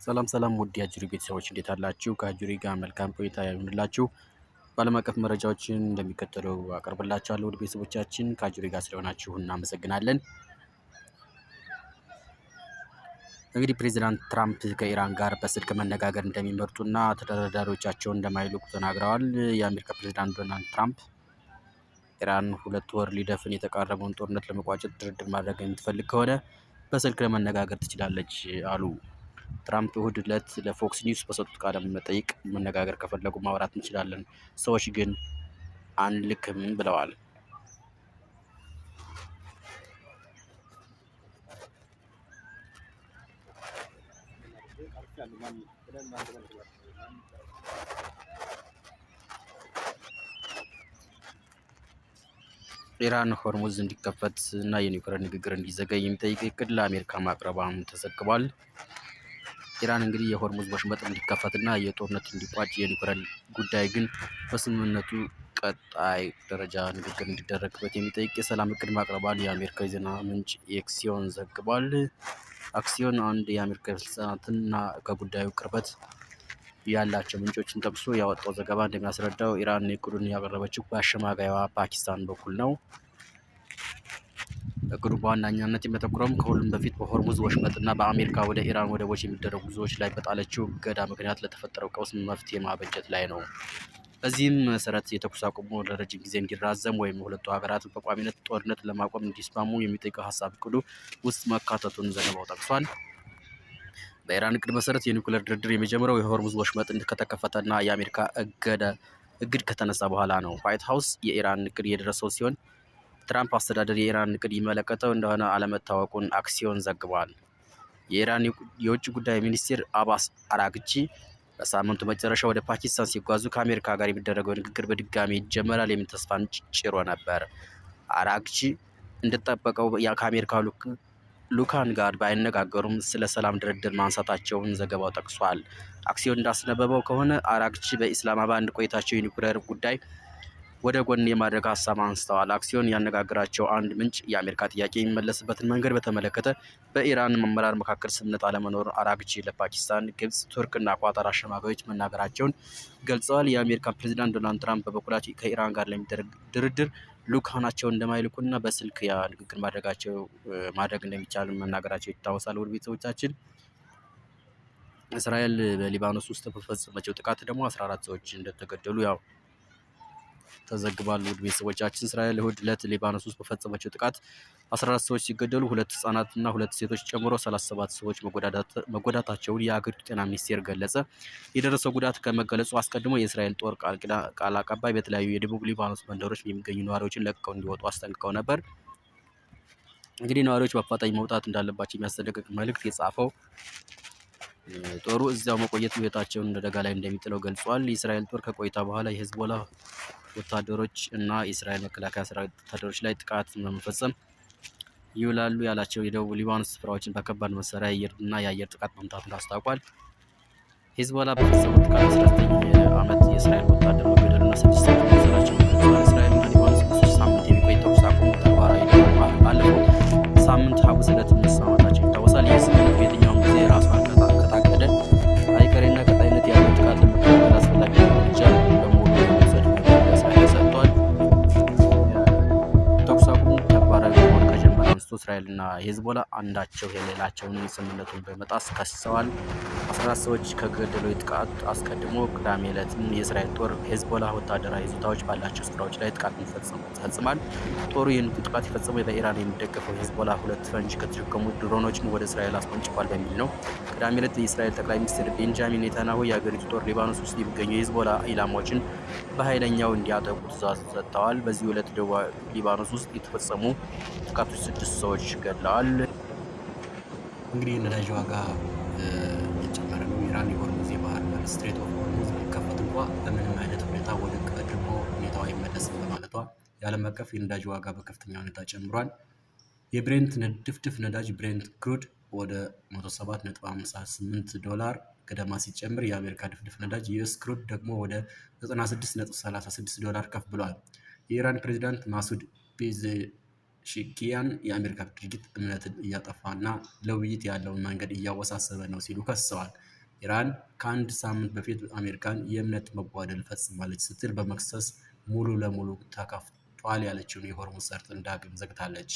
ሰላም ሰላም ውድ የአጁሪ ቤተሰቦች እንዴት አላችሁ? ከአጁሪ ጋር መልካም ቆይታ ይሁንላችሁ። በዓለም አቀፍ መረጃዎችን እንደሚከተለው አቀርብላችኋለሁ። ውድ ቤተሰቦቻችን ከአጁሪ ጋር ስለሆናችሁ እናመሰግናለን። እንግዲህ ፕሬዚዳንት ትራምፕ ከኢራን ጋር በስልክ መነጋገር እንደሚመርጡና ተደራዳሪዎቻቸውን እንደማይልኩ ተናግረዋል። የአሜሪካ ፕሬዚዳንት ዶናልድ ትራምፕ ኢራን 2 ወር ሊደፍን የተቃረበውን ጦርነት ለመቋጨት ድርድር ማድረግ የምትፈልግ ከሆነ በስልክ ለመነጋገር ትችላለች አሉ። ትራምፕ እሁድ ዕለት ለፎክስ ኒውስ በሰጡት ቃለ መጠይቅ መነጋገር ከፈለጉ ማውራት እንችላለን፣ ሰዎች ግን አንልክም ብለዋል። ኢራን ሆርሙዝ እንዲከፈት እና የኒውክሌር ንግግር እንዲዘገይ የሚጠይቅ እቅድ ለአሜሪካ ማቅረቧም ተዘግቧል። ኢራን እንግዲህ የሆርሙዝ ወሽመጥ እንዲከፈትና የጦርነት እንዲቋጭ የኒውክሌር ጉዳይ ግን በስምምነቱ ቀጣይ ደረጃ ንግግር እንዲደረግበት የሚጠይቅ የሰላም እቅድ ማቅረቧን የአሜሪካ የዜና ምንጭ ኤክሲዮን ዘግቧል። አክሲዮን አንድ የአሜሪካ ባለስልጣናትና ከጉዳዩ ቅርበት ያላቸው ምንጮችን ጠቅሶ ያወጣው ዘገባ እንደሚያስረዳው ኢራን እቅዱን ያቀረበችው በአሸማጋይዋ ፓኪስታን በኩል ነው። እቅዱ በዋነኛነት የሚያተኩረውም ከሁሉም በፊት በሆርሙዝ ወሽመጥና በአሜሪካ ወደ ኢራን ወደቦች የሚደረጉ ጉዞዎች ላይ በጣለችው እገዳ ምክንያት ለተፈጠረው ቀውስ መፍትሄ ማበጀት ላይ ነው። በዚህም መሰረት የተኩስ አቁሙ ለረጅም ጊዜ እንዲራዘም ወይም ሁለቱ ሀገራት በቋሚነት ጦርነት ለማቆም እንዲስማሙ የሚጠይቀው ሀሳብ እቅዱ ውስጥ መካተቱን ዘገባው ጠቅሷል። በኢራን እቅድ መሰረት የኒውክሌር ድርድር የሚጀምረው የሆርሙዝ ወሽመጥ ከተከፈተና የአሜሪካ እግድ ከተነሳ በኋላ ነው። ዋይት ሀውስ የኢራን እቅድ የደረሰው ሲሆን ትራምፕ አስተዳደር የኢራን እቅድ ይመለከተው እንደሆነ አለመታወቁን አክሲዮን ዘግቧል። የኢራን የውጭ ጉዳይ ሚኒስትር አባስ አራግቺ በሳምንቱ መጨረሻ ወደ ፓኪስታን ሲጓዙ ከአሜሪካ ጋር የሚደረገው ንግግር በድጋሚ ይጀመራል የሚል ተስፋን ጭሮ ነበር። አራግቺ እንደተጠበቀው ከአሜሪካ ልኡካን ጋር ባይነጋገሩም ስለ ሰላም ድርድር ማንሳታቸውን ዘገባው ጠቅሷል። አክሲዮን እንዳስነበበው ከሆነ አራግቺ በኢስላማባድ ቆይታቸው የኒውክሌር ጉዳይ ወደ ጎን የማድረግ ሀሳብ አንስተዋል። አክሲዮን ያነጋግራቸው አንድ ምንጭ የአሜሪካ ጥያቄ የሚመለስበትን መንገድ በተመለከተ በኢራን አመራር መካከል ስምምነት አለመኖር አራግቺ ለፓኪስታን፣ ግብጽ፣ ቱርክ እና ኳታር አሸማጋዮች መናገራቸውን ገልጸዋል። የአሜሪካ ፕሬዚዳንት ዶናልድ ትራምፕ በበኩላቸው ከኢራን ጋር ለሚደረግ ድርድር ልኡካናቸውን እንደማይልኩና በስልክ ንግግር ማድረግ እንደሚቻል መናገራቸው ይታወሳል። ውድ ቤተሰቦቻችን እስራኤል በሊባኖስ ውስጥ በፈጸመችው ጥቃት ደግሞ 14 ሰዎች እንደተገደሉ ተዘግቧል። ውድ ቤተሰቦቻችን እስራኤል እሁድ ዕለት ሊባኖስ ውስጥ በፈጸመችው ጥቃት 14 ሰዎች ሲገደሉ 2 ህጻናትና 2 ሴቶች ጨምሮ 37 ሰዎች መጎዳታቸውን የአገሪቱ ጤና ሚኒስቴር ገለጸ። የደረሰው ጉዳት ከመገለጹ አስቀድሞ የእስራኤል ጦር ቃል አቀባይ በተለያዩ የደቡብ ሊባኖስ መንደሮች የሚገኙ ነዋሪዎችን ለቀው እንዲወጡ አስጠንቅቀው ነበር። እንግዲህ ነዋሪዎች በአፋጣኝ መውጣት እንዳለባቸው የሚያስጠነቅቅ መልእክት የጻፈው ጦሩ እዚያው መቆየት ህይወታቸውን አደጋ ላይ እንደሚጥለው ገልጿል። የእስራኤል ጦር ከቆይታ በኋላ የሂዝቦላ ወታደሮች እና የእስራኤል መከላከያ ሰራዊት ወታደሮች ላይ ጥቃት በመፈጸም ይውላሉ ያላቸው የደቡብ ሊባኖስ ስፍራዎችን በከባድ መሳሪያ የአየር ጥቃት መምታቱን አስታውቋል። ሂዝቦላ በፈጸመው ጥቃት 19 ዓመት የእስራኤል ወታደር መገደሉና 6 ሰዎች መቁሰላቸውን ገልጿል። እስራኤልና ሊባኖስ በ3 ሳምንት የሚቆይ ተኩስ አቁም ተግባራዊ ለማድረግ ባለፈው ሳምንት ሐሙስ ዕለት መስማማታቸው ይታወሳል። ይህ ስምምነት በየትኛውም ጊዜ ራሷን ከታቀደ አይቀሬና ቀጣይነት ያለው ጥቃት ለመከላከል አስፈላጊ እርምጃ በሙሉ ለመውሰድ መግለጫ ሰጥቷል። ተኩስ አቁሙ ተግባራዊ መሆን ከጀመረ አንስቶ እስራኤልና ሂዝቦላ አንዳቸው የሌላቸውን ስምምነቱን በመጣስ ከሰዋል። 14 ሰዎች ከገደለው ጥቃት አስቀድሞ ቅዳሜ ዕለትም የእስራኤል ጦር ሂዝቦላ ወታደራዊ ይዞታዎች ባላቸው ስፍራዎች ላይ ጥቃት ፈጽሟል። ጦሩ ይህን ጥቃት የፈጸመው በኢራን የሚደገፈው ሂዝቦላ 2 ፈንጅ ከተሸከሙ ድሮኖችን ወደ እስራኤል አስወንጭፏል በሚል ነው። ቅዳሜ ዕለት የእስራኤል ጠቅላይ ሚኒስትር ቤንጃሚን ኔታንያሁ የአገሪቱ ጦር ሊባኖስ ውስጥ የሚገኙ የሂዝቦላ ኢላማዎችን በኃይለኛው እንዲያጠቁ ትዕዛዝ ሰጥተዋል። በዚህ ዕለት ደቡብ ሊባኖስ ውስጥ የተፈጸሙ ጥቃቶች 6 ሰዎች ገድለዋል። እንግዲህ የነዳጅ ዋጋ እየጨመረ ነው። ኢራን የሆርሙዝ የባህር በር ስትሬት ኦፍ ሆርሙዝ ቢከፈት እንኳ በምንም አይነት ሁኔታ ወደ ቀድሞ ሁኔታው አይመለስም በማለቷ የዓለም አቀፍ የነዳጅ ዋጋ በከፍተኛ ሁኔታ ጨምሯል። የብሬንት ድፍድፍ ነዳጅ ብሬንት ክሩድ ወደ $107.58 ገደማ ሲጨምር የአሜሪካ ድፍድፍ ነዳጅ ዩኤስ ክሩድ ደግሞ ወደ $96.36 ከፍ ብሏል። የኢራን ፕሬዚዳንት ማሱድ ፔዜሽኪያን የአሜሪካ ድርጊት እምነትን እያጠፋና ለውይይት ያለውን መንገድ እያወሳሰበ ነው ሲሉ ከሰዋል። ኢራን ከአንድ ሳምንት በፊት አሜሪካን የእምነት መጓደል ፈጽማለች ስትል በመክሰስ ሙሉ ለሙሉ ተከፍቷል ያለችውን የሆርሙዝ ሰርጥን ዳግም ዘግታለች።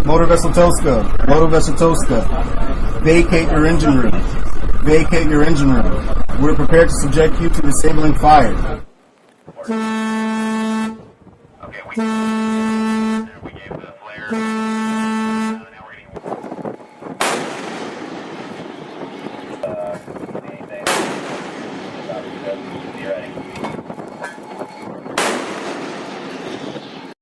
Motor vessel Tosca. Motor vessel Tosca. Vacate your engine room. Vacate your engine room. We're prepared to subject you to disabling fire. Okay, we